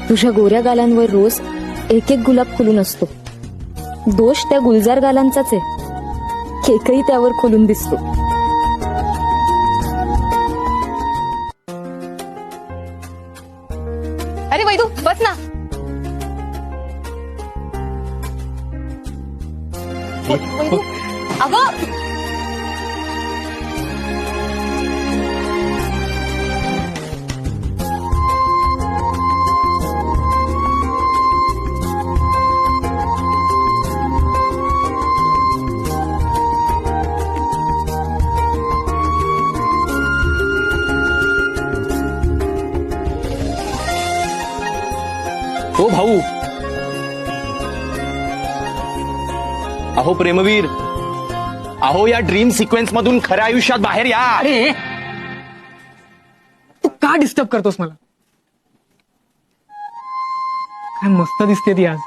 तुझ्या गोऱ्या गालांवर रोज एक एक गुलाब खुलून असतो. दोष त्या गुलजार गालांचाच आहे. केकही त्यावर खुलून दिसतो. अरे वैदू बस ना. वैदू अगं हो भाऊ. अहो प्रेमवीर, अहो या ड्रीम सिक्वेन्स मधून खऱ्या आयुष्यात बाहेर या. अरे तू का डिस्टर्ब करतोस मला? काय मस्त दिसते ती आज.